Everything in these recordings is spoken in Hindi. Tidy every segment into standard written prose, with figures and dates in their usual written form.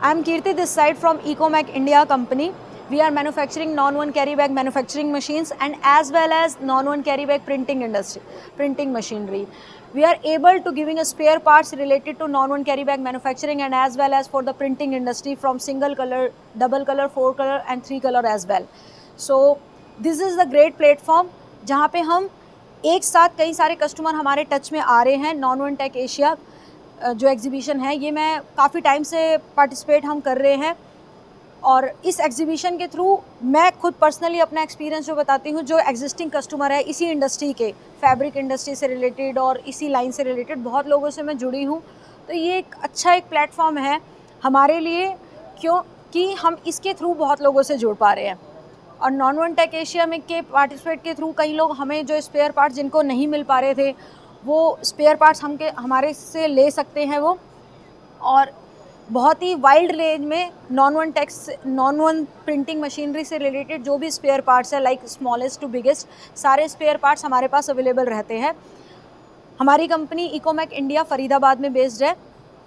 I'm Kirti this side from Ecomac India company. We are manufacturing non-one carry bag manufacturing machines and as well as non-one carry bag printing machinery. We are able to giving a spare parts related to non-one carry bag manufacturing and as well as for the printing industry from single color, double color, 4 color and 3 color as well. So this is the great platform जहाँ पे हम एक साथ कई सारे कस्टमर हमारे टच में आ रहे हैं। नॉन-वन टेक एशिया जो एग्जीबिशन है ये मैं काफ़ी टाइम से पार्टिसिपेट हम कर रहे हैं और इस एग्जीबिशन के थ्रू मैं खुद पर्सनली अपना एक्सपीरियंस जो बताती हूँ, जो एग्जिस्टिंग कस्टमर है इसी इंडस्ट्री के, फैब्रिक इंडस्ट्री से रिलेटेड और इसी लाइन से रिलेटेड बहुत लोगों से मैं जुड़ी हूँ। तो ये एक अच्छा एक प्लेटफॉर्म है हमारे लिए क्योंकि हम इसके थ्रू बहुत लोगों से जुड़ पा रहे हैं। और नॉन-वन टेक एशिया में के पार्टिसिपेट के थ्रू कई लोग हमें जो स्पेयर पार्ट्स जिनको नहीं मिल पा रहे थे वो स्पेयर पार्ट्स हमारे से ले सकते हैं वो, और बहुत ही वाइल्ड रेंज में नॉन-वन प्रिंटिंग मशीनरी से रिलेटेड जो भी स्पेयर पार्ट्स है लाइक स्मॉलेस्ट टू बिगेस्ट सारे स्पेयर पार्ट्स हमारे पास अवेलेबल रहते हैं। हमारी कंपनी इकोमैक इंडिया फरीदाबाद में बेस्ड है।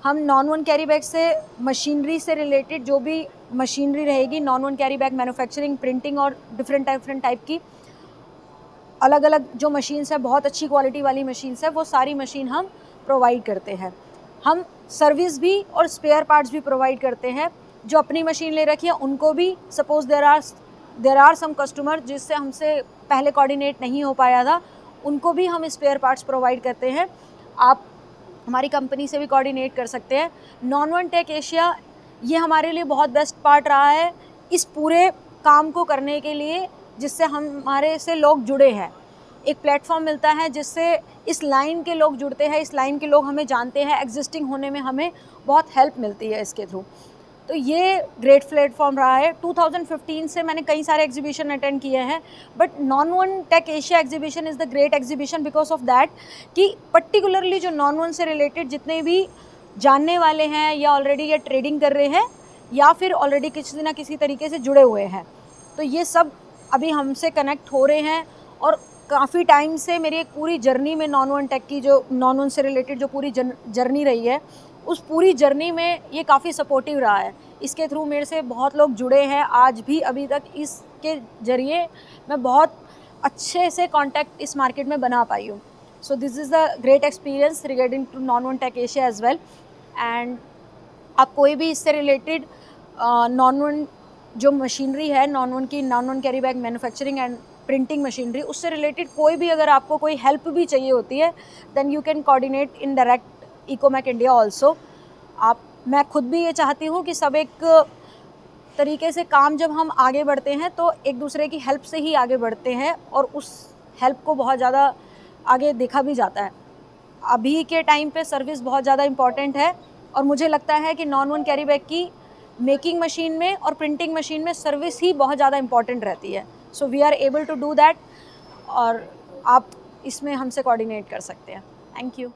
हम नॉन-वन कैरी बैग से मशीनरी से रिलेटेड जो भी मशीनरी रहेगी, non-one carry bag manufacturing, printing और डिफरेंट टाइप की अलग अलग जो मशीन्स है, बहुत अच्छी क्वालिटी वाली मशीन्स है, वो सारी मशीन हम प्रोवाइड करते हैं। हम सर्विस भी और स्पेयर पार्ट्स भी प्रोवाइड करते हैं। जो अपनी मशीन ले रखी है उनको भी, suppose there are some customer जिससे हमसे पहले कोऑर्डिनेट नहीं हो पाया था, उनको भी हम स्पेयर पार्ट्स प्रोवाइड करते हैं। आप हमारी कंपनी से भी कोऑर्डिनेट कर सकते हैं। नॉन-वन टेक एशिया ये हमारे लिए बहुत बेस्ट पार्ट रहा है इस पूरे काम को करने के लिए, जिससे हमारे से लोग जुड़े हैं। एक प्लेटफॉर्म मिलता है जिससे इस लाइन के लोग जुड़ते हैं, इस लाइन के लोग हमें जानते हैं, एग्जिस्टिंग होने में हमें बहुत हेल्प मिलती है इसके थ्रू। तो ये ग्रेट प्लेटफॉर्म रहा है। 2015 से मैंने कई सारे एग्जीबिशन अटेंड किए हैं, but non woven tech Asia exhibition is the great exhibition because of that कि पर्टिकुलरली जो नॉन-वन से रिलेटेड जितने भी जानने वाले हैं या ऑलरेडी ये ट्रेडिंग कर रहे हैं या फिर ऑलरेडी किसी ना किसी तरीके से जुड़े हुए हैं, तो ये सब अभी हमसे कनेक्ट हो रहे हैं। और काफ़ी टाइम से मेरी एक पूरी जर्नी में नॉन-वन टेक की जो नॉन-वन से रिलेटेड जो पूरी जर्नी रही है, उस पूरी जर्नी में ये काफ़ी सपोर्टिव रहा है। इसके थ्रू मेरे से बहुत लोग जुड़े हैं आज भी, अभी तक इसके ज़रिए मैं बहुत अच्छे से कांटेक्ट इस मार्केट में बना पाई हूँ। So this is the great experience regarding to non woven tech Asia as well. And आप कोई भी इससे रिलेटेड नॉन-वन जो मशीनरी है, non woven carry bag manufacturing and printing machinery, उससे रिलेटेड कोई भी अगर आपको कोई हेल्प भी चाहिए होती है, then you can coordinate in direct Ecomac India also. मैं खुद भी ये चाहती हूँ कि सब एक तरीके से काम जब हम आगे बढ़ते हैं तो एक दूसरे की हेल्प से ही आगे बढ़ते हैं और उस हेल्प को बहुत ज़्यादा आगे देखा भी जाता है। अभी के टाइम पे सर्विस बहुत ज़्यादा इम्पॉर्टेंट है और मुझे लगता है कि नॉन-वन कैरी बैग की मेकिंग मशीन में और प्रिंटिंग मशीन में सर्विस ही बहुत ज़्यादा इम्पॉर्टेंट रहती है। So we are able to do that और आप इसमें हमसे कोऑर्डिनेट कर सकते हैं। Thank you.